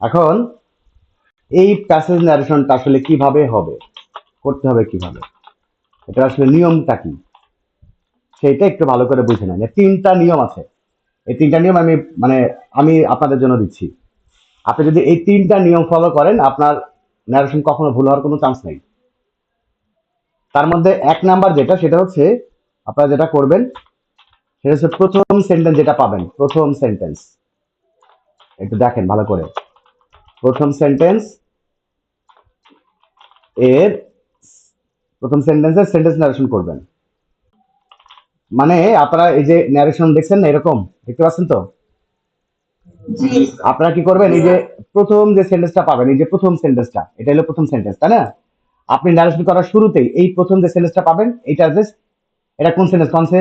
এখন এই প্যাসেজ ন্যারেশনটা আসলে কিভাবে হবে, করতে হবে কিভাবে, এটা আসলে নিয়মটা কি সেটা একটু ভালো করে বুঝে নেন। তিনটা নিয়ম আছে, এই তিনটা নিয়ম আমি আপনাদের জন্য দিচ্ছি। আপনি যদি এই তিনটা নিয়ম ফলো করেন আপনার ন্যারেশন কখনো ভুল হওয়ার কোনো চান্স নেই। তার মধ্যে এক নাম্বার যেটা, সেটা হচ্ছে আপনারা যেটা করবেন সেটা হচ্ছে প্রথম সেন্টেন্স যেটা পাবেন, প্রথম সেন্টেন্স একটু দেখেন ভালো করে। প্রথম সেন্টেন্স এর প্রথম সেন্টেন্সের সেন্টেন্স ন্যারেশন করবেন। মানে আপনারা এই যে ন্যারেশন দেখছেন না, এরকম দেখতে পাচ্ছেন তো, আপনারা কি করবেন, এই যে প্রথম যে সেন্টেন্সটা পাবেন, এই যে প্রথম সেন্টেন্সটা, এটা হলো প্রথম সেন্টেন্স, তাই না? আপনি ন্যারেশন করার শুরুতেই এই প্রথম যে সেন্টেন্সটা পাবেন, এইটা জাস্ট, এটা কোন সেন্টেন্স, কোন সে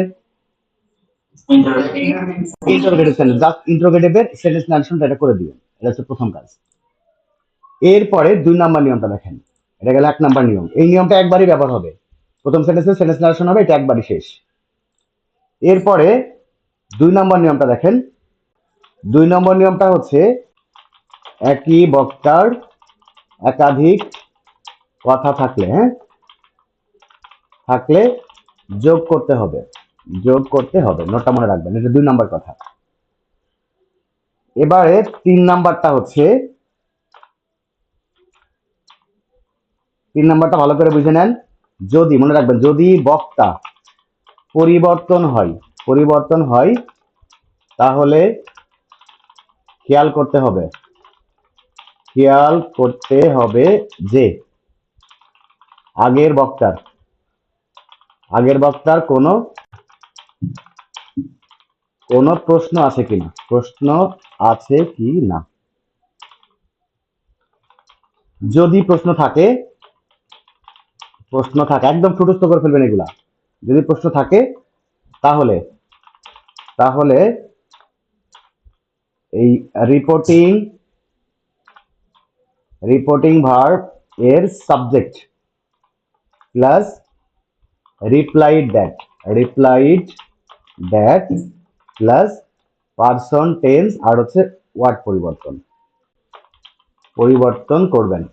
ইন্টারোগেটিভ সেন্টেন্স, জাস্ট ইন্টারোগেটিভের সেন্টেন্স ন্যারেশনটা এটা করে দিবেন। এটা হচ্ছে প্রথম কাজ। এরপরে 2 নাম্বার নিয়মটা দেখেন, এটা গেল 1 নাম্বার নিয়ম। এই নিয়মটা একবারই ব্যবহার হবে, প্রথম সেন্টেন্সে সেন্টেন্স ন্যারেশন হবে, এটা একবারই শেষ। এরপরে 2 নাম্বার নিয়মটা দেখেন। 2 নম্বর নিয়মটা হচ্ছে একই বক্তার একাধিক কথা থাকলে, হ্যাঁ, থাকলে যোগ করতে হবে, যোগ করতে হবে, নোটটা মনে রাখবেন, এটা 2 নাম্বার কথা। এবারে 3 নাম্বারটা হচ্ছে, 3 নাম্বারটা ভালো করে বুঝে নেন। যদি মনে রাখবেন, যদি বক্তা পরিবর্তন হয়, পরিবর্তন হয় তাহলে খেয়াল করতে হবে, খেয়াল করতে হবে যে আগের বক্তার, আগের বক্তার কোনো কোনো প্রশ্ন আছে কিনা, প্রশ্ন আছে কি না। যদি প্রশ্ন থাকে, প্রশ্ন থাকে একদম ঠুটস্থ করে ফেলবেন এগুলা। যদি প্রশ্ন থাকে তাহলে, তাহলে এই রিপোর্টিং, রিপোর্টিং ভার্ব এর subject plus replied that, replied that plus person tense আর হচ্ছে ওয়ার্ড পরিবর্তন, পরিবর্তন করবেন।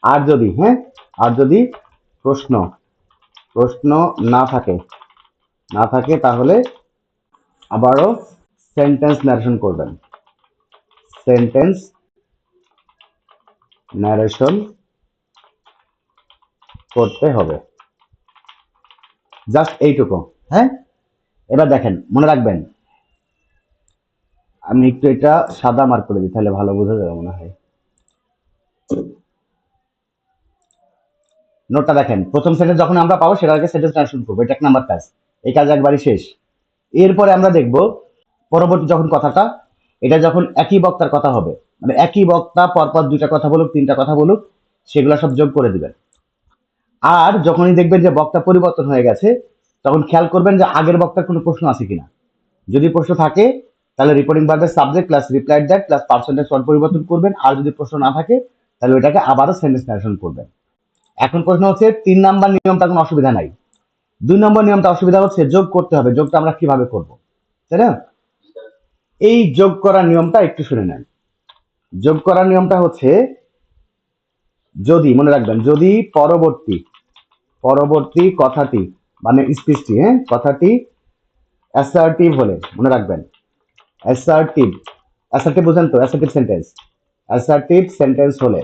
আর যদি, হ্যাঁ, আর যদি প্রশ্ন, প্রশ্ন না থাকে, না থাকে তাহলে আবারও সেন্টেন্স ন্যারেশন করবেন, সেন্টেন্স ন্যারেশন করতে হবে, জাস্ট এইটুকু। হ্যাঁ, এবার দেখেন মনে রাখবেন, আমি একটু এটা সাদা মার্ক করে দিই তাহলে ভালো বোঝা যাবে মনে হয়। নোটটা দেখেন, প্রথম সেন্টেন্স যখন আমরা পাবো সেটা আগে সেন্টেন্স ন্যারেশন করবো, এটা 1 নাম্বার কাজ। এই কাজ একবারই শেষ। এরপরে আমরা দেখব পরবর্তী যখন কথাটা, এটা যখন একই বক্তার কথা হবে, মানে একই বক্তা পরপর 2টা কথা বলুক, 3টা কথা বলুক, সেগুলো সব যোগ করে দিবেন। আর যখনই দেখবেন যে বক্তা পরিবর্তন হয়ে গেছে, তখন খেয়াল করবেন যে আগের বক্তার কোনো প্রশ্ন আছে কিনা। যদি প্রশ্ন থাকে তাহলে রিপোর্টিং ভার্বের subject plus replied that plus percentage one পরিবর্তন করবেন। আর যদি প্রশ্ন না থাকে তাহলে ওইটাকে আবারও সেন্টেন্স ন্যারেশন করবেন। এখন প্রশ্ন হচ্ছে 3 নাম্বার নিয়মটা কোনো অসুবিধা নাই, 2 নম্বর নিয়মটা অসুবিধা হচ্ছে যোগ করতে হবে। যোগটা আমরা কিভাবে করব, তাই না? এই যোগ করার নিয়মটা একটু শুনে নেন। যোগ করার নিয়মটা হচ্ছে, যদি মনে রাখবেন, যদি পরবর্তী, পরবর্তী কথাটি মানে স্পিচটি, হ্যাঁ, কথাটি অ্যাসার্টিভ হলে, মনে রাখবেন অ্যাসার্টিভ, অ্যাসার্টিভ বুঝেন তো, অ্যাসার্টিভ সেন্টেন্স, অ্যাসার্টিভ সেন্টেন্স হলে,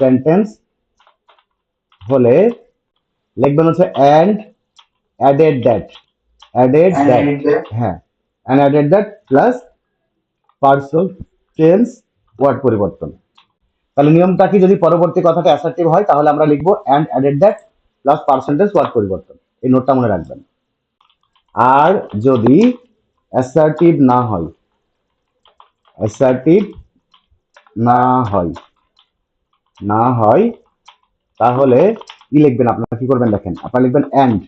সেন্টেন্স হলে লিখবেন হচ্ছে and added that, added that, হ্যাঁ, and added that plus person tense word পরিবর্তন। তাহলে নিয়মটা কি, যদি পরবর্তী কথাটা অ্যাসার্টিভ হয় তাহলে আমরা লিখবো and added that plus percentage word পরিবর্তন। এই নোটটা মনে রাখবেন। আর যদি অ্যাসার্টিভ না হয়, অ্যাসার্টিভ না হয়, না হয় তাহলে কি লিখবেন, আপনারা কি করবেন দেখেন, আপনারা লিখবেন অ্যান্ড,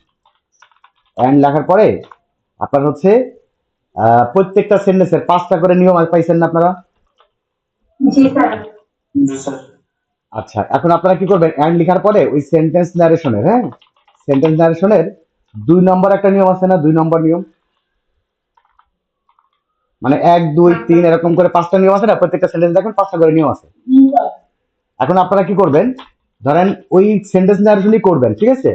অ্যান্ড লেখার পরে আপনার হচ্ছে প্রত্যেকটা সেন্টেন্সের 5টা করে নিয়ম পাইছেন না আপনারা? জি স্যার। আচ্ছা, এখন আপনারা কি করবেন, অ্যান্ড লেখার পরে ওই সেন্টেন্স ন্যারেশনের, হ্যাঁ, সেন্টেন্স ন্যারেশনের 2 নম্বর একটা নিয়ম আছে না, 2 নম্বর নিয়ম, মানে 1 2 3 এরকম করে 5টা নিয়ম আছে না, প্রত্যেকটা সেন্টেন্স দেখেন 5টা করে নিয়ম আছে। এখন আপনারা কি করবেন, ধরেন ওই সেন্টেন্স নারেশনই করবেন, ঠিক আছে,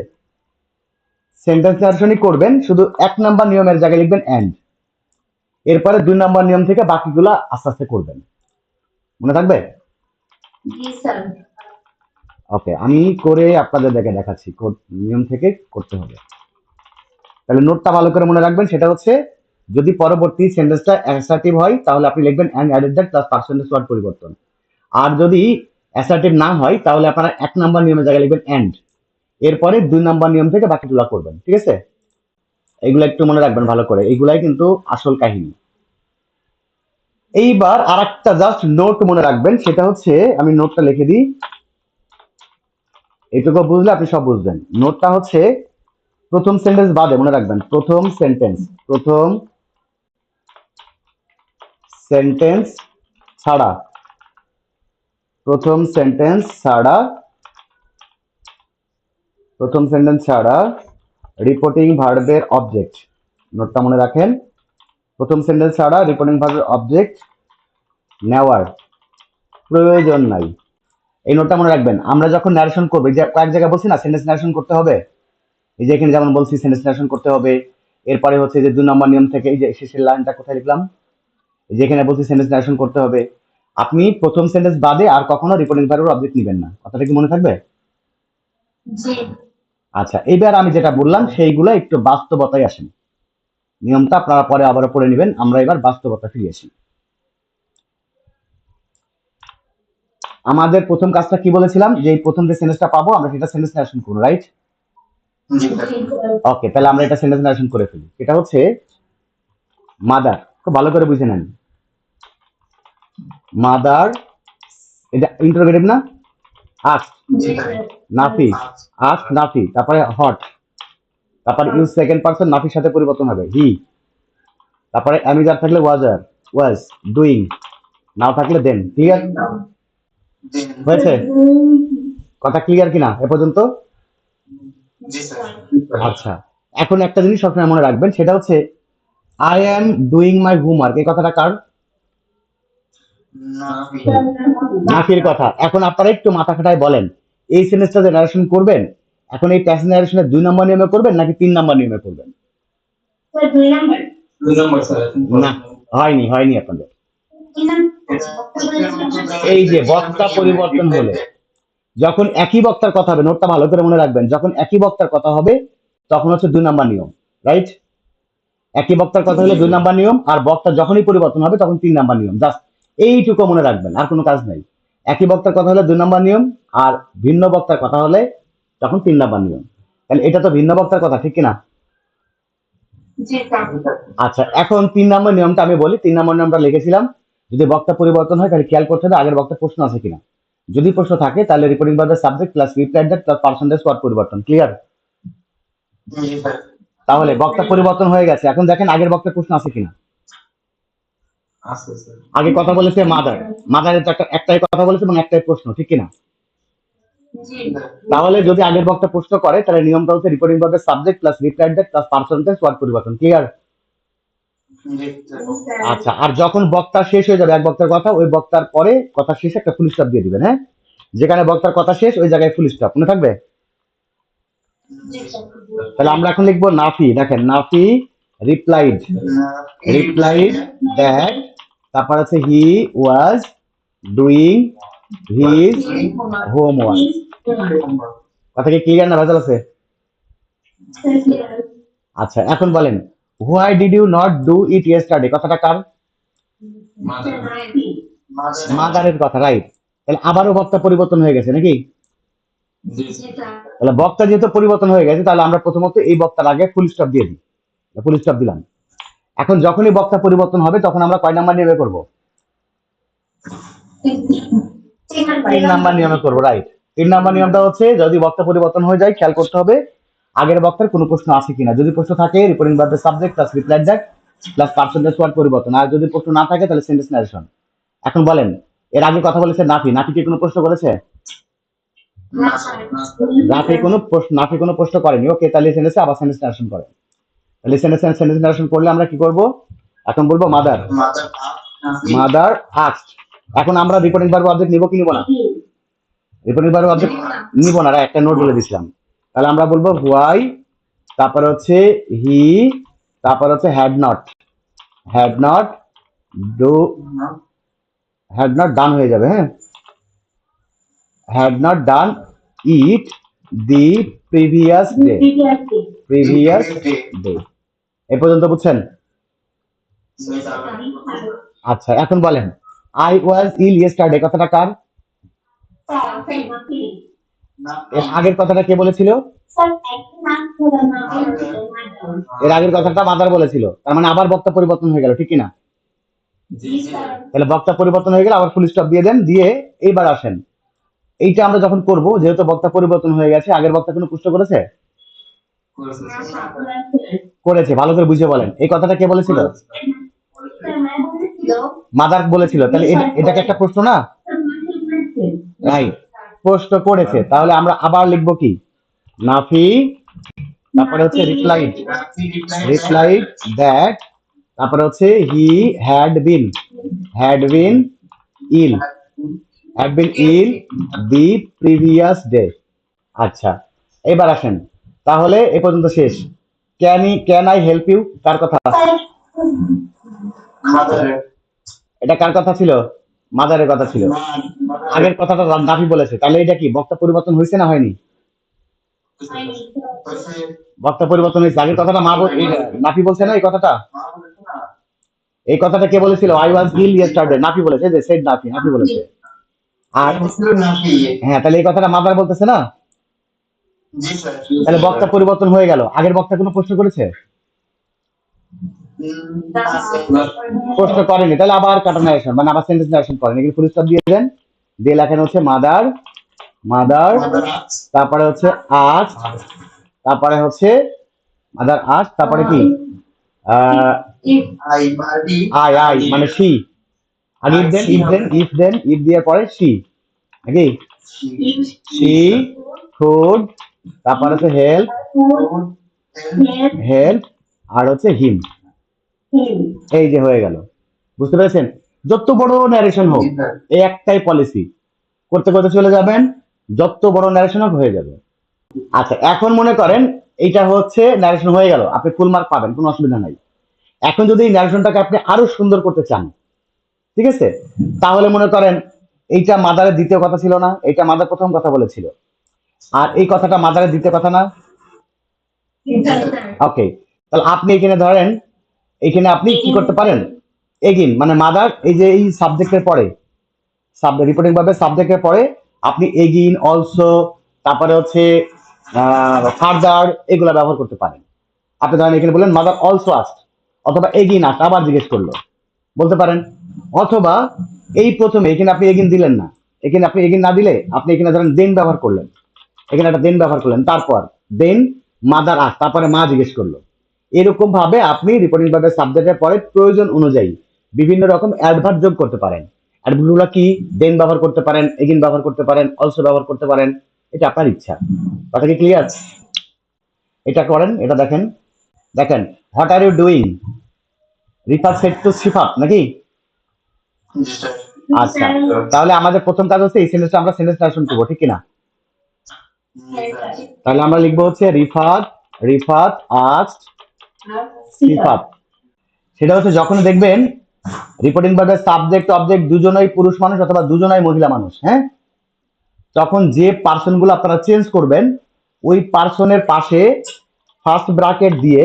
সেন্টেন্স নারেশনই করবেন, শুধু 1 নাম্বার নিয়মের জায়গায় লিখবেন এন্ড, এরপরে 2 নাম্বার নিয়ম থেকে বাকিগুলা আস্তে আস্তে করবেন, মনে থাকবে? জি স্যার। ওকে, আমি করে আপনাদের দেখাচ্ছি নিয়ম থেকে করতে হবে। তাহলে নোটটা ভালো করে মনে রাখবেন, সেটা হচ্ছে যদি পরবর্তী সেন্টেন্সটা অ্যাসার্টিভ হয় তাহলে আপনি লিখবেন and added that plus percentage word পরিবর্তন, আর যদি অ্যাসার্টিভ না হয় তাহলে আপনারা 1 নাম্বার নিয়মের জায়গায় লিখবেন এন্ড, এরপরে 2 নাম্বার নিয়ম থেকে বাকিগুলো করবেন, ঠিক আছে? এইগুলো একটু মনে রাখবেন ভালো করে, এইগুলাই কিন্তু আসল কাহিনী। এইবার আরেকটা জাস্ট নোট মনে রাখবেন, সেটা হচ্ছে আমি নোটটা লিখে দিই, এটুকু বুঝলে আপনি সব বুঝবেন। নোটটা হচ্ছে প্রথম সেন্টেন্স বাদে মনে রাখবেন, প্রথম সেন্টেন্স ছাড়া, প্রথম সেন্টেন্স ছাড়া রিপোর্টিং ভার্বের অবজেক্ট, নোটটা মনে রাখেন, প্রথম সেন্টেন্স ছাড়া রিপোর্টিং ভার্বের অবজেক্ট নেওয়ার প্রয়োজন নাই। এই নোটটা মনে রাখবেন। আমরা যখন ন্যারেশন করবো, যে কয়েক জায়গায় বলছি না সেন্টেন্স ন্যারেশন করতে হবে, এই যে এখানে যেমন বলছি সেন্টেন্স ন্যারেশন করতে হবে, এরপরে হচ্ছে যে 2 নম্বর নিয়ম থেকে এই যে শেষের লাইনটা কোথায় লিখলাম, এই যে এখানে বলছি সেন্টেন্স ন্যারেশন করতে হবে, আপনি প্রথম সেন্টেন্স বাদে আর কখনো রিপোর্টিং ভার্বের অবজেক্ট নেবেন না, কথাটা কি মনে থাকবে? জি। আচ্ছা, এবার আমি যেটা বললাম সেইগুলো একটু বাস্তবতায় আসেন, নিয়মটা আপনারা পরে আবারও পড়ে নেবেন, আমরা এবার বাস্তবতা ফিরে আসি। আমাদের প্রথম কাজটা কি বলেছিলাম, যে এই প্রথম যে সেন্টেন্সটা পাবো আমরা সেটা সেন্টেন্স ন্যারেশন করবো, রাইট? জি স্যার। ওকে, তাহলে আমরা এটা সেন্টেন্স ন্যারেশন করে ফেলি। এটা হচ্ছে মাদার, খুব ভালো করে বুঝে নেন, মাদার, এটা ইন্টারোগেটিভ না, আস্ক জি স্যার। নাফি, আস্ক নাফি, তারপরে হট, তারপরে ইউজ সেকেন্ড পারসন নাফির সাথে পরিবর্তন হবে হি, তারপরে অ্যামিজার থাকলে ওয়াজ ডুইং, নাও থাকলে দেন। ক্লিয়ার হয়েছে? কথা ক্লিয়ার কিনা এ পর্যন্ত? জি স্যার। আচ্ছা, এখন একটা জিনিস সবসময় মনে রাখবেন, সেটা হচ্ছে I am doing my homework, এই কথাটা কার? নাফির কথা। এখন আপনারা একটু মাথা খাটায় বলেন, এই সেন্টেন্সটা যে নারেশন করবেন, এখন এই প্যাসেজ নারেশনের 2 নম্বর নিয়মে করবেন নাকি 3 নম্বর নিয়মে করবেন? Sir 2 number. না, হয়নি আপনাদের। এই যে বক্তা পরিবর্তন হলে, যখন একই বক্তার কথা হবে, নোটটা ভালো করে মনে রাখবেন, যখন একই বক্তার কথা হবে তখন হচ্ছে 2 নম্বর নিয়ম, রাইট? একই বক্তার কথা হলে 2 নম্বর নিয়ম, আর বক্তা যখনই পরিবর্তন হবে তখন 3 নম্বর নিয়ম, জাস্ট এইটুকু মনে রাখবেন, আর কোনো কাজ নাই। একই বক্তার কথা হলে 2 নম্বর নিয়ম, আর ভিন্ন বক্তার কথা হলে তখন 3 নম্বর নিয়ম। তাহলে এটা তো ভিন্ন বক্তার কথা, ঠিক কিনা? জি স্যার। আচ্ছা, এখন 3 নম্বর নিয়মটা আমি বলি। 3 নম্বর নিয়মটা লিখেছিলাম, যদি বক্তা পরিবর্তন হয় তাহলে খেয়াল করতে হবে আগের বক্তার প্রশ্ন আছে কিনা, যদি প্রশ্ন থাকে তাহলে রিপোর্টিং ভার্বের subject plus reply that plus percentage word পরিবর্তন। ক্লিয়ার? তাহলে বক্তা পরিবর্তন হয়ে গেছে, এখন দেখেন আগের বক্তার প্রশ্ন আছে কিনা। আগে কথা বলেছে মাদারের তো একটাই কথা বলেছে এবং একটাই প্রশ্ন, ঠিক কিনা? জি। তাহলে যদি আগের বক্তা প্রশ্ন করে তাহলে নিয়মটা হচ্ছে রিপোর্টিং ভার্বের subject plus reply that plus percentage word পরিবর্তন। ক্লিয়ার? আচ্ছা, আর যখন বক্তা শেষ হয়ে যাবে এক বক্তার কথা, ওই বক্তার পরে কথা শেষে একটা ফুল স্টপ দিয়ে দিবেন, হ্যাঁ? যেখানে বক্তার কথা শেষ ওই জায়গায় ফুল স্টপ, মনে থাকবে? জি স্যার। তাহলে আমরা এখন লিখবো নাফি, দেখেন নাফি রিপ্লাইড দ্যাট, তারপর আছে he was doing his homework. কথা কি ক্লিয়ার না ভেজাল আছে? আচ্ছা, এখন বলেন why did you not do it yesterday, কথাটা কার? মাদারের কথা, রাইট? তাহলে আবারও বক্তা পরিবর্তন হয়ে গেছে নাকি? তাহলে বক্তা যেহেতু পরিবর্তন হয়ে গেছে তাহলে আমরা প্রথমত এই বক্তার আগে ফুল স্টপ দিয়ে দিই, ফুল স্টপ দিলাম। এখন যখনই বক্তা পরিবর্তন হবে তখন আমরা কয় নাম্বার নিয়মে করবো? 3 নাম্বার নিয়মে করবো, রাইট? 3 নাম্বার নিয়মটা হচ্ছে যদি বক্তা পরিবর্তন হয়ে যায় খেয়াল করতে হবে আগের বক্তার কোনো প্রশ্ন আছে কিনা, যদি প্রশ্ন থাকে রিপোর্টিং ভার্বের subject plus reply that plus percentage word পরিবর্তন, আর যদি প্রশ্ন না থাকে তাহলে সেন্টেন্স নারেশন। এখন বলেন, এর আগে কথা বলেছে নাফি কি কোনো প্রশ্ন করেছে? নাফি কোনো প্রশ্ন করেনি। ওকে, তাহলে সেন্টেন্সে আবার সেন্টেন্স নারেশন করে। তাহলে সেন্টেন্স নারেশন করলে আমরা কি করব? এখন বলবো মাদার। Mother asked. এখন আমরা রিপোর্টিং ভার্ব অবজেক্ট নিব কি নিব না? রিপোর্টিং ভার্ব অবজেক্ট নিব না, একটা নোট বলে দিছিলাম। তাহলে আমরা বলবো হোয়াই, তারপরে হচ্ছে হি, তারপর হচ্ছে had not do, had not done হয়ে যাবে। হ্যাঁ, had not done it the previous day. Previous day এ পর্যন্ত বুঝছেন? আচ্ছা, এখন বলেন আই ওয়াজ ইল ইয়েস্টারডে কথাটা কার? এর আগের কথাটা কে বলেছিল? এর আগের কথাটা মাদার বলেছিল, তার মানে আবার বক্তা পরিবর্তন হয়ে গেল, ঠিক কিনা? তাহলে বক্তা পরিবর্তন হয়ে গেলে আবার ফুল স্টপ দিয়ে দেন, দিয়ে এইবার আসেন এইটা আমরা যখন করব, যেহেতু বক্তা পরিবর্তন হয়ে গেছে, আগের বক্তা কোনো প্রশ্ন করেছে? করেছে। ভালো করে বুঝে বলেন এই কথাটা কে বলেছিল? মাদার বলেছিল। তাহলে এটাকে একটা প্রশ্ন না? রাইট, প্রশ্ন করেছে। তাহলে আমরা আবার লিখবো কি? নাফি, তারপরে হচ্ছে রিপ্লাইড দ্যাট, তারপরে হচ্ছে he had been ill the previous day. আচ্ছা, এবার আসেন, তাহলে এ পর্যন্ত শেষ। ক্যান আই হেল্প ইউ কার কথা? এটা কার কথা ছিল? মাদারের কথা ছিল। আগের কথাটা নাফি বলেছে, তাহলে এটা কি বক্তা পরিবর্তন হয়েছে না হয়নি? বক্তা পরিবর্তন হয়েছে। আগের কথাটা নাফি বলছে না, এই কথাটা কে বলেছিল? I was ill yesterday, Nafi বলেছে, যে সেড নাফি বলেছে। আর হ্যাঁ, তাহলে এই কথাটা মাদার বলতেছে না? তাহলে বক্তা পরিবর্তন হয়ে গেল। আগের বক্তা কোনো প্রশ্ন করেছে? প্রশ্ন করেনি। তাহলে আবার কাটা নারেশন, মানে আবার সেন্টেন্স নারেশন করেন। এখানে ফুল স্টপ দিয়ে দেন, দিয়ে লেখেন হচ্ছে মাদার, তারপরে হচ্ছে আস্কড, তারপরে হচ্ছে মাদার আস্কড, তারপরে কি আই মানে সি। আগে ইফ দেন দিয়ে পরে সি নাকি? সি ফুড, তারপরে হচ্ছে হেল্প আর হচ্ছে হিম। এই যে হয়ে গেল। বুঝতে পেরেছেন? যত বড় ন্যারেশন হোক, এই একটাই পলিসি, করতে করতে চলে যাবেন, যত বড় ন্যারেশন হোক হয়ে যাবে। আচ্ছা, এখন মনে করেন এইটা হচ্ছে ন্যারেশন হয়ে গেল, আপনি ফুল মার্ক পাবেন, কোনো অসুবিধা নাই। এখন যদি এই ন্যারেশনটাকে আপনি আরো সুন্দর করতে চান, ঠিক আছে, তাহলে মনে করেন এইটা মাদারের দ্বিতীয় কথা ছিল না, এইটা মাদার প্রথম কথা বলেছিল, আর এই কথাটা মাদারের দ্বিতীয় কথা না? ওকে, তাহলে আপনি এখানে ধরেন, এখানে আপনি কি করতে পারেন? এগিন মানে মাদার, এই যে এই সাবজেক্টের পরে, রিপোর্টিং ভাবে সাবজেক্টের পরে আপনি এগিন, অলসো, তারপরে হচ্ছে ফার্দার, এগুলা ব্যবহার করতে পারেন। আপনি ধরেন এখানে বললেন মাদার অলসো আস্কড, অথবা এগিন আস্কড, আবার জিজ্ঞেস করলো, বলতে পারেন। অথবা এই প্রথমে এখানে আপনি এগিন দিলেন না, এখানে আপনি এগিন না দিলে আপনি এখানে ধরেন দেন ব্যবহার করলেন, এখানে একটা দেন ব্যবহার করলেন, তারপর দেন মাদার আস্কড, তারপরে মা জিজ্ঞেস করলো। এরকম ভাবে আপনি রিপোর্টিং ভাবে সাবজেক্টের পরে প্রয়োজন অনুযায়ী বিভিন্ন রকম অ্যাডভার্ব যোগ করতে পারেন। অ্যাডভার্বগুলো কি? দেন ব্যবহার করতে পারেন, এগেইন ব্যবহার করতে পারেন, অলসো ব্যবহার করতে পারেন, এটা আপনার ইচ্ছা। কথা কি ক্লিয়ার? এটা করেন, এটা দেখেন what are you doing refer said to Sifat নাকি? আচ্ছা, তাহলে আমাদের প্রথম কাজ হচ্ছে এই সেন্টেন্সটা আমরা সেন্টেন্স ট্রান্সলেশন করব, ঠিক কিনা? তাহলে আমরা লিখবো হচ্ছে রিফাত আস্কড সিফাত। সেটা হচ্ছে যখন দেখবেন রিপোর্টিং ভাবে সাবজেক্ট অবজেক্ট দুজনেই পুরুষ মানুষ অথবা দুজনেই মহিলা মানুষ, হ্যাঁ, তখন যে পার্সন গুলো আপনারা চেঞ্জ করবেন, ওই পার্সনের পাশে ফার্স্ট ব্র্যাকেট দিয়ে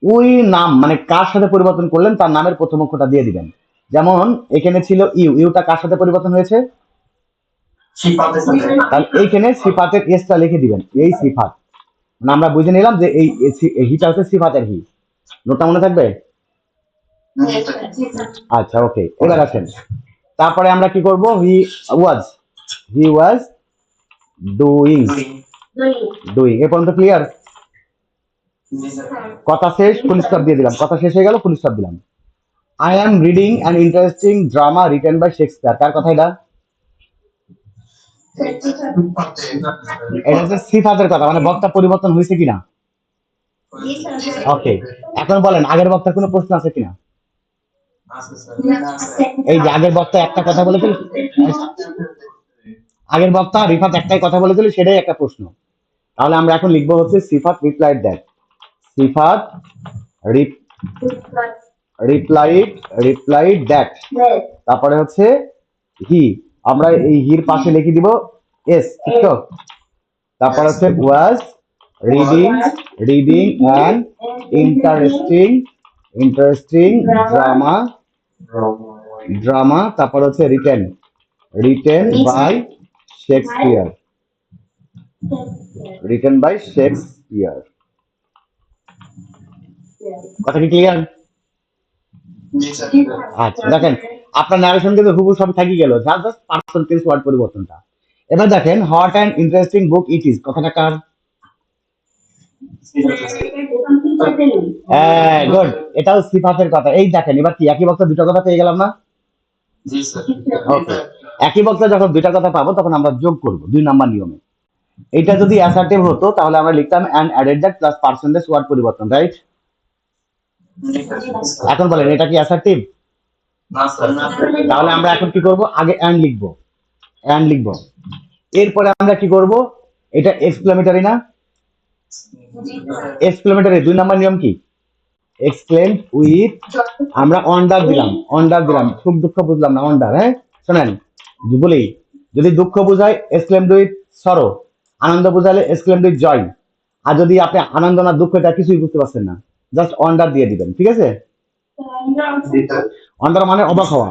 ওই নাম মানে কার সাথে পরিবর্তন করলেন তার নামের প্রথম অক্ষরটা দিয়ে দিবেন। যেমন এখানে ছিল ইউটা কার সাথে পরিবর্তন হয়েছে? তাহলে এইখানে সিফাতের এসটা লিখে দিবেন, এই সিফাত, মানে আমরা বুঝে নিলাম যে এই হিটা হচ্ছে সিফাতের হি। নোটটা মনে থাকবে? আচ্ছা, ওকে, এবার আসেন, তারপরে আমরা কি করব? হি ওয়াজ ডুইং। এ পর্যন্ত ক্লিয়ার? কথা শেষ, ফুল স্টপ দিয়ে দিলাম, কথা শেষ হয়ে গেল, ফুল স্টপ দিলাম। I am reading an interesting drama written by Shakespeare, কার কথা এটা? এটা হচ্ছে সিফাতের কথা, মানে বক্তা পরিবর্তন হয়েছে কিনা? ওকে, এখন বলেন আগের বক্তার কোনো প্রশ্ন আছে কিনা? এই যে আগের বক্তা একটা কথা বলেছিল, আগের বক্তা রিফাত একটাই কথা বলেছিল, সেটাই একটা প্রশ্ন। তাহলে আমরা এখন লিখবো হচ্ছে Sifat replied that. Sifat replied that. তারপরে হচ্ছে হি, আমরা এই হির পাশে লিখে দিব এস, ঠিক তো? তারপর হচ্ছে ওয়াজ রিডিং অ্যান ইন্টারেস্টিং ড্রামা। তারপর হচ্ছে রিটেন বাই শেক্সপিয়ার। কথা কি ক্লিয়ার? আচ্ছা দেখেন, আপনার ন্যারেশন কিন্তু হুবহু সব থাকি গেল, জাস্ট পার্সন টেন্স ওয়ার্ড পরিবর্তনটা। এবার দেখেন what an interesting book it is, কথাটা কার? হ্যাঁ গুড, এটাও সিফাতের কথা। এই দেখেন এবার কি একই বক্তা দুটো কথা পেয়ে গেলাম না? ওকে, একই বক্তা যখন দুইটা কথা পাবো তখন আমরা যোগ করব 2 নাম্বার নিয়মে। এটা যদি অ্যাসার্টিভ হতো তাহলে আমরা লিখতাম and added that plus percentage word পরিবর্তন, রাইট? এখন বলেন এটা কি অ্যাসার্টিভ? তাহলে আমরা এখন কি করব, আগে অ্যান্ড লিখবো, এরপরে আমরা কি করব, এটা এক্সক্লেমেটরি না? এক্সক্লেমেটরি 2 নাম্বার নিয়ম কি? এক্সক্লেম উইথ, আমরা অন্ডার দিলাম, সুখ দুঃখ বুঝলাম না, অন্ডার। হ্যাঁ শোনেন, বলি যদি দুঃখ বুঝায় exclaim with sorrow, Ananda বুঝালে exclaim with joy. আর যদি আপনি আনন্দ না দুঃখ এটা কিছুই বুঝতে পারছেন না, জাস্ট অন্ডার দিয়ে দিবেন, ঠিক আছে? অন্ডার মানে অবাক হওয়া।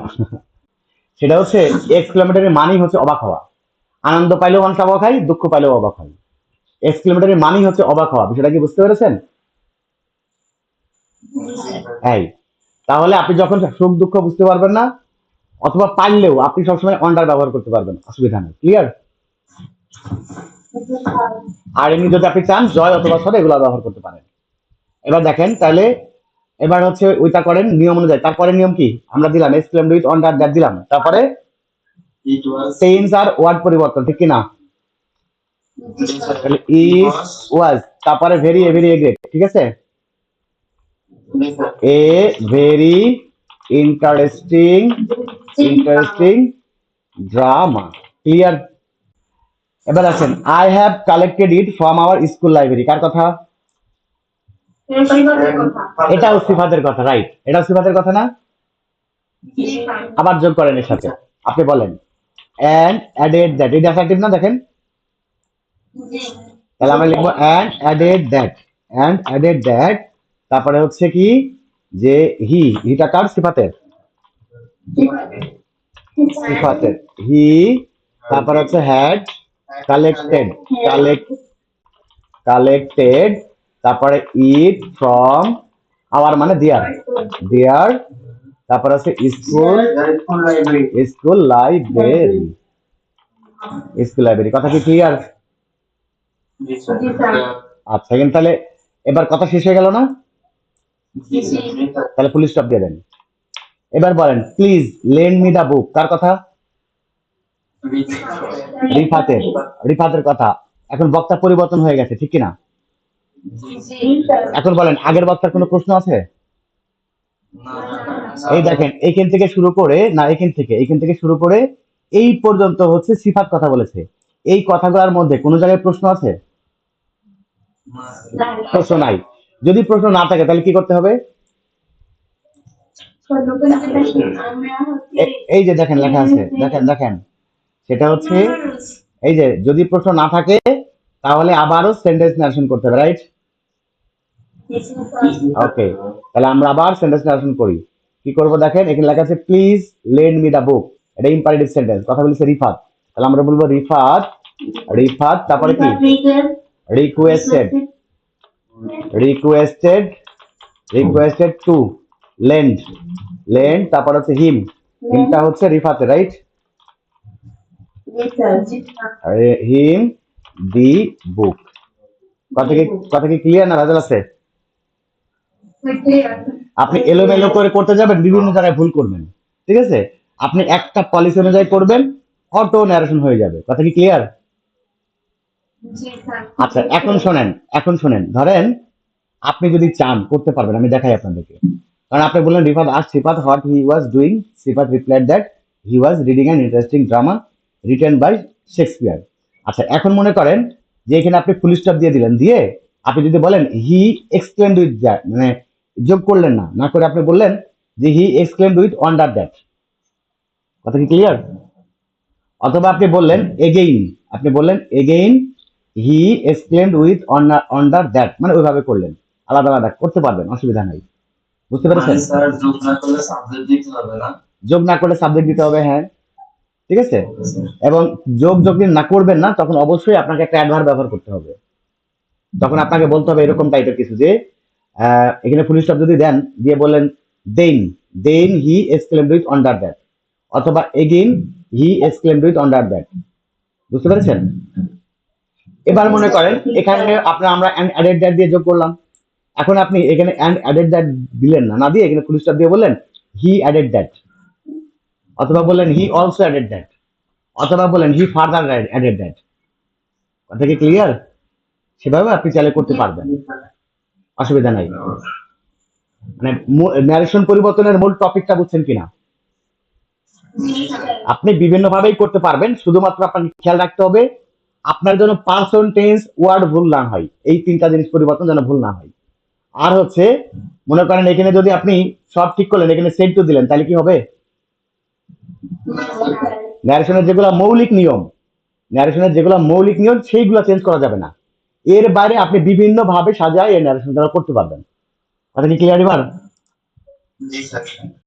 সেটা হচ্ছে এক্সক্লেমেটরির মানেই হচ্ছে অবাক হওয়া। আনন্দ পাইলেও মানুষ অবাক হয়, দুঃখ পাইলেও অবাক হয়। এক্সক্লেমেটরির মানেই হচ্ছে অবাক হওয়া, বিষয়টা কি বুঝতে পেরেছেন? এই তাহলে আপনি যখন সুখ দুঃখ বুঝতে পারবেন না অথবা পারলেও আপনি সবসময় অন্ডার ব্যবহার করতে পারবেন, অসুবিধা নেই, ক্লিয়ার? আর এমনি যদি আপনি চান জয় অথবা সরে এগুলো ব্যবহার করতে পারেন। এবার দেখেন তাহলে, এবার হচ্ছে ওইটা করেন নিয়ম অনুযায়ী। তারপরে নিয়ম কি আমরা দিলাম, এক্সক্লেম উইথ অন্ডার দ্যাট দিলাম, তারপরে টেন্স আর ওয়ার্ড পরিবর্তন, ঠিক কি না? তাহলে ইজ ওয়াজ, তারপরে very a very a great, ঠিক আছে? A very interesting drama, clear? এবার আছেন I have collected it from our school library, কার কথা? এটাও সিফাতের কথা, রাইট? এটাও সিফাতের কথা না? আবার যোগ করেন এর সাথে, আপনি বলেন and added that, এটা অ্যাসার্টিভ না? দেখেন তাহলে আমরা লিখবো and added that, তারপরে হচ্ছে কি যে হিটা কার? সিফাতের। হি, তারপরে হচ্ছে হ্যাড কালেক্টেড, তারপরে ইট ফ্রম আওয়ার মানে দেয়ার, তারপরে হচ্ছে স্কুল লাইব্রেরি। কথা কি ক্লিয়ার? আচ্ছা তাহলে এবার কথা শেষ হয়ে গেল না? তাহলে ফুল স্টপ দিয়ে দেন। এবার বলেন প্লিজ লেন্ড মি দা বুক, কার কথা? রিফাতের কথা। এখন বক্তা পরিবর্তন হয়ে গেছে, ঠিক কিনা? এখন বলেন আগের বক্তার কোনো প্রশ্ন আছে? এই দেখেন এইখান থেকে শুরু করে এই পর্যন্ত হচ্ছে সিফাত কথা বলেছে। এই কথাগুলোর মধ্যে কোন জায়গায় প্রশ্ন আছে? প্রশ্ন নাই। যদি প্রশ্ন না থাকে তাহলে কি করতে হবে? এই যে দেখেন লেখা আছে, দেখেন সেটা হচ্ছে এই যে যদি প্রশ্ন না থাকে তাহলে আবারও সেন্টেন্স নারেশন করতে হবে, রাইট? ওকে, তাহলে আমরা আবার সেন্টেন্স নারেশন করি। কি করব দেখেন, এখানে লেখা আছে প্লিজ লেন্ড মি দা বুক, এটা ইম্পারেটিভ সেন্টেন্স, কথা বলেছে রিফাত। তাহলে আমরা বলবো রিফাত, তারপরে কি রিকোয়েস্টেড টু লেন্ড, তারপর হচ্ছে হিমটা হচ্ছে রিফাতে, রাইট? হিম দি বুক। কথা কি ক্লিয়ার না রাজাল আছে? আপনি এলোমেলো করে করতে যাবেন, বিভিন্ন জায়গায় ভুল করবেন, ঠিক আছে? আপনি একটা পলিসি অনুযায়ী করবেন, অটো ন্যারেশন হয়ে যাবে। কথা কি ক্লিয়ার? আচ্ছা এখন শোনেন, ধরেন আপনি যদি চান করতে পারবেন, আমি দেখাই আপনাদেরকে। কারণ আপনি বললেন Rifat asked Sifat what he was doing, Sifat replied that he was reading an interesting drama written by Shakespeare. আচ্ছা, এখন মনে করেন যে এখানে আপনি ফুল স্টপ দিয়ে দিলেন, দিয়ে আপনি যদি বলেন হি এক্সক্লেমড উইথ দ্যাট, মানে যোগ করলেন না, না করে আপনি বললেন যে হি এক্সক্লেমড উইথ ওয়ান্ডার দ্যাট। কথা কি ক্লিয়ার? অথবা আপনি বললেন এগেইন, আপনি বললেন again he exclaimed with wonder that, মানে ওইভাবে করলেন, আলাদা আলাদা করতে পারবেন, অসুবিধা নাই। বুঝতে পেরেছেন? মানে স্যার যোগ না করলে সাবজেক্ট দিতে হবে না? যোগ না করলে সাবজেক্ট দিতে হবে, হ্যাঁ ঠিক আছে। Okay sir. এবং যোগ যদি না করবেন না, তখন অবশ্যই আপনাকে একটা অ্যাডভার্ব ব্যবহার করতে হবে। তখন আপনাকে বলতে হবে এরকম টাইপের কিছু, যে এখানে ফুল স্টপ যদি দেন, দিয়ে বললেন then, then he exclaimed with wonder that, অথবা again he exclaimed with wonder that. বুঝতে পেরেছেন? এবার মনে করেন এখানে আপনার আমরা অ্যাডেড দ্যাট দিয়ে যোগ করলাম। এখন আপনি এখানে অ্যাডেড দ্যাট দিলেন না, না দিয়ে এখানে ফুল স্টপ দিয়ে বললেন হি অ্যাডেড দ্যাট, অথবা বললেন হি অলসো অ্যাডেড দ্যাট, অথবা বললেন হি ফার্দার অ্যাডেড দ্যাট। কথা কি ক্লিয়ার? সেভাবে আপনি চাইলে করতে পারবেন, অসুবিধা নাই। মানে ন্যারেশন পরিবর্তনের মূল টপিকটা বুঝছেন কিনা? জি স্যার। আপনি বিভিন্ন ভাবেই করতে পারবেন, শুধুমাত্র আপনাকে খেয়াল রাখতে হবে আপনার যেন পার্সন টেন্স ওয়ার্ড ভুল না হয়, এই তিনটা জিনিস পরিবর্তন যেন ভুল না হয়। আর হচ্ছে মনে করেন এখানে যদি আপনি সব ঠিক করলেন, এখানে সেট টু দিলেন, তাহলে কি হবে? ন্যারেশনের যেগুলো মৌলিক নিয়ম, ন্যারেশনের যেগুলো মৌলিক নিয়ম সেইগুলো চেঞ্জ করা যাবে না। এর বাইরে আপনি বিভিন্ন ভাবে সাজায় এই ন্যারেশন করতে পারবেন। কথা কি ক্লিয়ার এবার? জি স্যার।